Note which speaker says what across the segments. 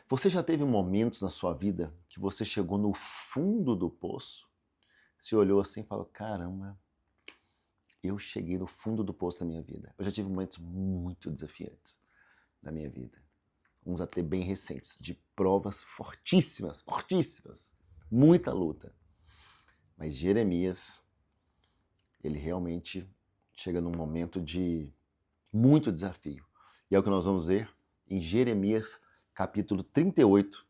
Speaker 1: Você já teve momentos na sua vida que você chegou no fundo do poço? Se olhou assim e falou: caramba, eu cheguei no fundo do poço da minha vida. Eu já tive momentos muito desafiantes na minha vida. Uns até bem recentes, de provas fortíssimas, fortíssimas. Muita luta. Mas Jeremias, ele realmente chega num momento de muito desafio. E é o que nós vamos ver em Jeremias capítulo 38,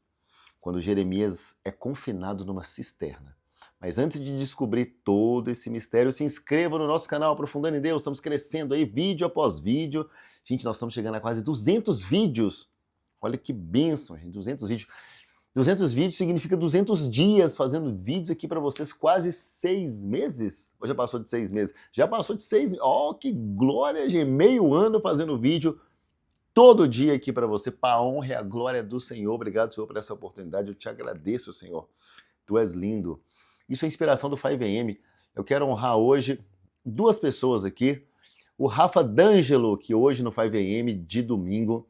Speaker 1: quando Jeremias é confinado numa cisterna. Mas antes de descobrir todo esse mistério, se inscreva no nosso canal Aprofundando em Deus. Estamos crescendo aí, vídeo após vídeo. Gente, nós estamos chegando a quase 200 vídeos. Olha que bênção, gente, 200 vídeos. 200 vídeos significa 200 dias fazendo vídeos aqui para vocês, quase 6 meses? Ou já passou de 6 meses? Já passou de 6 meses. Oh, que glória, gente! Meio ano fazendo vídeo todo dia aqui para você, para a honra e a glória do Senhor. Obrigado, Senhor, por essa oportunidade. Eu te agradeço, Senhor. Tu és lindo. Isso é inspiração do 5am. Eu quero honrar hoje duas pessoas aqui. O Rafa D'Angelo, que hoje no 5am de domingo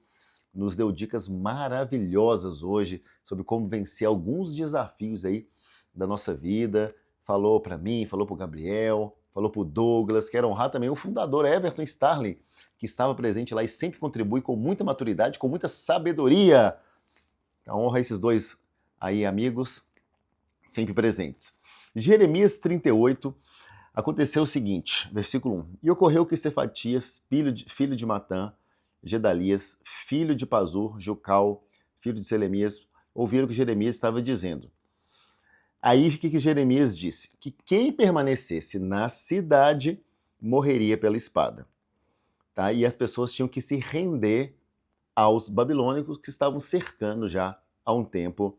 Speaker 1: nos deu dicas maravilhosas hoje sobre como vencer alguns desafios aí da nossa vida. Falou para mim, falou para o Gabriel, falou para o Douglas. Quero honrar também o fundador Everton Starling, que estava presente lá e sempre contribui com muita maturidade, com muita sabedoria. Então, honra esses dois aí, amigos, sempre presentes. Jeremias 38, aconteceu o seguinte, versículo 1. E ocorreu que Cefatias, filho de Matã, Gedalias, filho de Pazur, Jucal, filho de Selemias, ouviram o que Jeremias estava dizendo. Aí o que Jeremias disse? Que quem permanecesse na cidade morreria pela espada. Tá? E as pessoas tinham que se render aos babilônicos que estavam cercando já há um tempo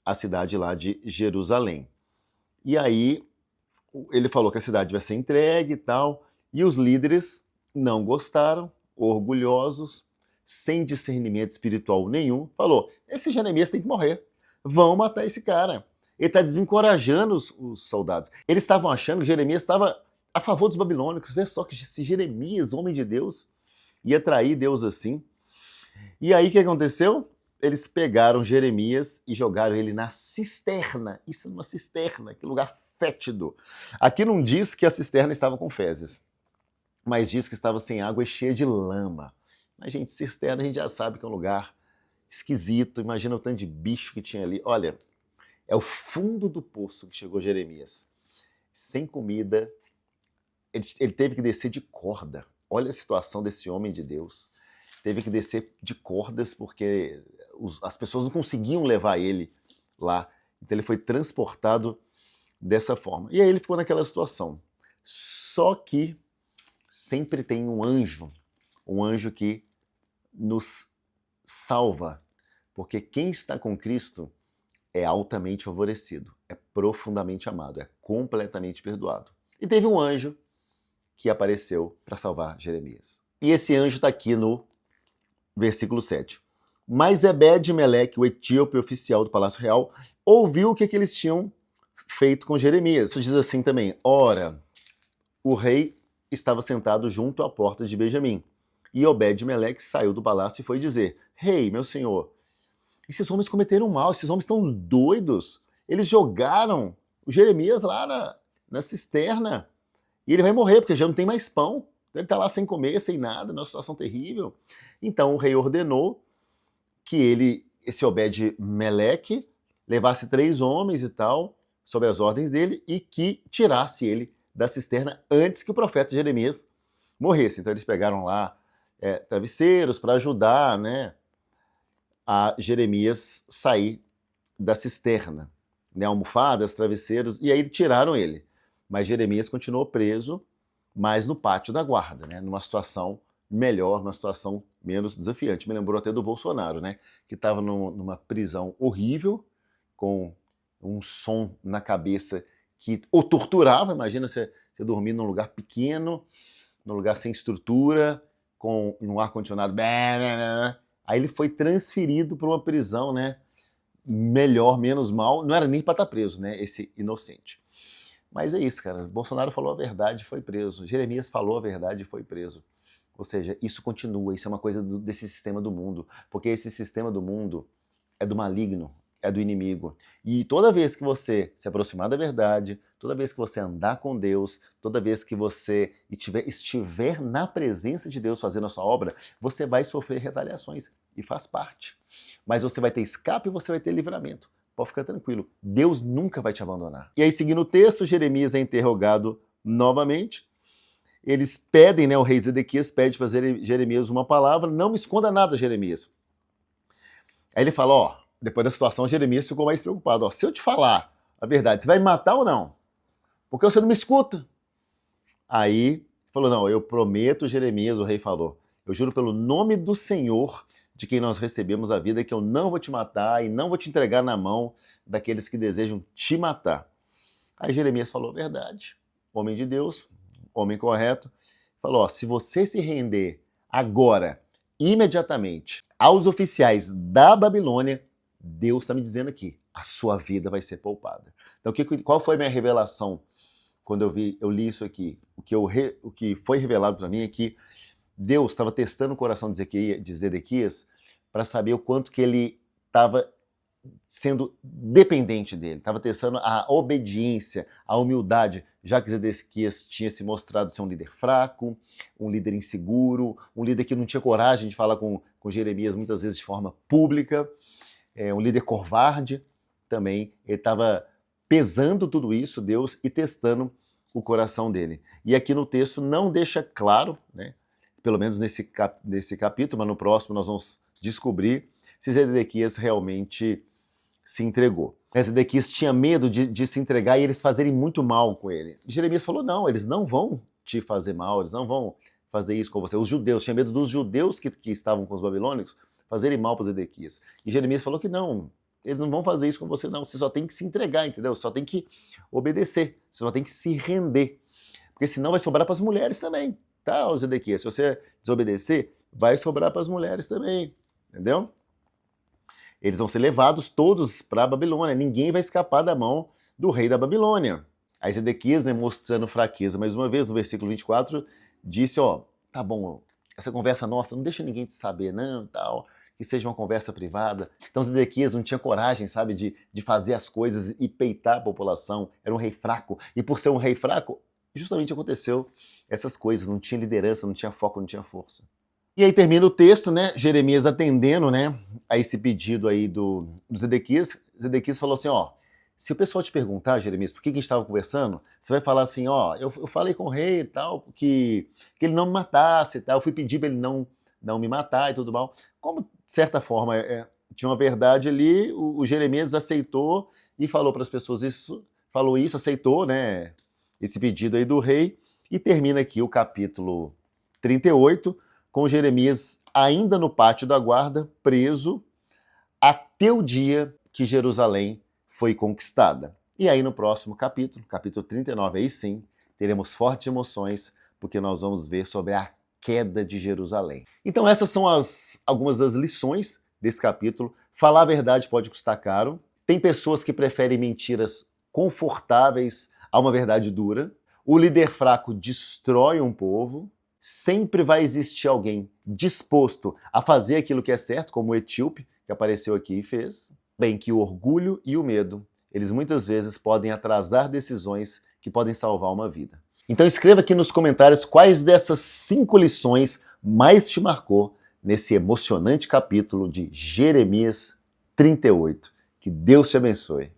Speaker 1: a cidade lá de Jerusalém. E aí ele falou que a cidade vai ser entregue e tal, e os líderes não gostaram, orgulhosos, sem discernimento espiritual nenhum, falou, esse Jeremias tem que morrer, vão matar esse cara. Ele está desencorajando os soldados. Eles estavam achando que Jeremias estava a favor dos babilônicos. Vê só que se Jeremias, homem de Deus, ia trair Deus assim. E aí o que aconteceu? Eles pegaram Jeremias e jogaram ele na cisterna. Isso é uma cisterna, que lugar fétido. Aqui não diz que a cisterna estava com fezes, mas diz que estava sem água e cheia de lama. Mas, gente, cisterna a gente já sabe que é um lugar esquisito. Imagina o tanto de bicho que tinha ali. Olha, é o fundo do poço que chegou Jeremias. Sem comida, ele teve que descer de corda. Olha a situação desse homem de Deus. Teve que descer de cordas porque as pessoas não conseguiam levar ele lá. Então ele foi transportado dessa forma. E aí ele ficou naquela situação. Só que sempre tem um anjo que nos salva. Porque quem está com Cristo é altamente favorecido, é profundamente amado, é completamente perdoado. E teve um anjo que apareceu para salvar Jeremias. E esse anjo está aqui no versículo 7. Mas Ebed-Meleque, o etíope oficial do Palácio Real, ouviu o que eles tinham feito com Jeremias. Isso diz assim também, ora, o rei estava sentado junto à porta de Benjamim. E Obed-Meleque saiu do palácio e foi dizer, rei, meu senhor, esses homens cometeram mal, esses homens estão doidos. Eles jogaram o Jeremias lá na cisterna. E ele vai morrer, porque já não tem mais pão. Ele está lá sem comer, sem nada, numa situação terrível. Então o rei ordenou que esse Obed-Meleque, levasse 3 homens e tal, sob as ordens dele, e que tirasse ele da cisterna antes que o profeta Jeremias morresse. Então eles pegaram lá travesseiros para ajudar, né, a Jeremias sair da cisterna, né, almofadas, travesseiros, e aí tiraram ele. Mas Jeremias continuou preso, mas no pátio da guarda, né, numa situação melhor, numa situação menos desafiante. Me lembrou até do Bolsonaro, né, que estava numa prisão horrível, com um som na cabeça que o torturava. Imagina você dormir num lugar pequeno, num lugar sem estrutura, com um ar-condicionado. Aí ele foi transferido para uma prisão, né, melhor, menos mal. Não era nem para estar preso, né, esse inocente. Mas é isso, cara. Bolsonaro falou a verdade e foi preso. Jeremias falou a verdade e foi preso. Ou seja, isso continua, isso é uma coisa desse sistema do mundo. Porque esse sistema do mundo é do maligno, é do inimigo. E toda vez que você se aproximar da verdade, toda vez que você andar com Deus, toda vez que você estiver na presença de Deus fazendo a sua obra, você vai sofrer retaliações, e faz parte. Mas você vai ter escape e você vai ter livramento. Pode ficar tranquilo, Deus nunca vai te abandonar. E aí, seguindo o texto, Jeremias é interrogado novamente. Eles pedem, né, o rei Zedequias pede para Jeremias uma palavra, não me esconda nada, Jeremias. Aí ele fala, ó, depois da situação, Jeremias ficou mais preocupado. Ó, se eu te falar a verdade, você vai me matar ou não? Porque você não me escuta. Aí falou, não, eu prometo, Jeremias, o rei falou, eu juro pelo nome do Senhor, de quem nós recebemos a vida, que eu não vou te matar e não vou te entregar na mão daqueles que desejam te matar. Aí Jeremias falou a verdade. Homem de Deus, homem correto, falou, ó, se você se render agora, imediatamente, aos oficiais da Babilônia, Deus está me dizendo aqui, a sua vida vai ser poupada. Então, qual foi a minha revelação quando eu li isso aqui? O que foi revelado para mim é que Deus estava testando o coração de Zedequias para saber o quanto que ele estava sendo dependente dele, estava testando a obediência, a humildade, já que Zedequias tinha se mostrado ser um líder fraco, um líder inseguro, um líder que não tinha coragem de falar com Jeremias muitas vezes de forma pública, um líder covarde também. Ele estava pesando tudo isso, Deus, e testando o coração dele. E aqui no texto não deixa claro, né, pelo menos nesse capítulo, mas no próximo nós vamos descobrir se Zedequias realmente se entregou. Zedequias tinha medo de se entregar e eles fazerem muito mal com ele. E Jeremias falou, não, eles não vão te fazer mal, eles não vão fazer isso com você. Os judeus, tinha medo dos judeus que estavam com os babilônicos fazerem mal para Zedequias. E Jeremias falou que não, eles não vão fazer isso com você não, você só tem que se entregar, entendeu? Você só tem que obedecer, você só tem que se render. Porque senão vai sobrar para as mulheres também, tá, Zedequias? Se você desobedecer, vai sobrar para as mulheres também, entendeu? Eles vão ser levados todos para a Babilônia. Ninguém vai escapar da mão do rei da Babilônia. Aí Zedequias, né, mostrando fraqueza, mais uma vez, no versículo 24, disse, ó, tá bom, essa conversa nossa, não deixa ninguém te saber, não, tal, que seja uma conversa privada. Então Zedequias não tinha coragem, sabe, de fazer as coisas e peitar a população. Era um rei fraco. E por ser um rei fraco, justamente aconteceu essas coisas. Não tinha liderança, não tinha foco, não tinha força. E aí termina o texto, né, Jeremias atendendo, né, a esse pedido aí do Zedequias. Zedequias falou assim, ó, se o pessoal te perguntar, Jeremias, por que a gente estava conversando, você vai falar assim, ó, eu falei com o rei e tal, que ele não me matasse e tal, eu fui pedir para ele não me matar e tudo mal. Como, de certa forma, tinha uma verdade ali, o Jeremias aceitou e falou para as pessoas isso, aceitou, né, esse pedido aí do rei, e termina aqui o capítulo 38, com Jeremias ainda no pátio da guarda, preso, até o dia que Jerusalém foi conquistada. E aí no próximo capítulo, capítulo 39, aí sim, teremos fortes emoções, porque nós vamos ver sobre a queda de Jerusalém. Então essas são algumas das lições desse capítulo. Falar a verdade pode custar caro. Tem pessoas que preferem mentiras confortáveis a uma verdade dura. O líder fraco destrói um povo. Sempre vai existir alguém disposto a fazer aquilo que é certo, como o etíope, que apareceu aqui e fez. Bem que o orgulho e o medo, eles muitas vezes podem atrasar decisões que podem salvar uma vida. Então escreva aqui nos comentários quais dessas 5 lições mais te marcou nesse emocionante capítulo de Jeremias 38. Que Deus te abençoe.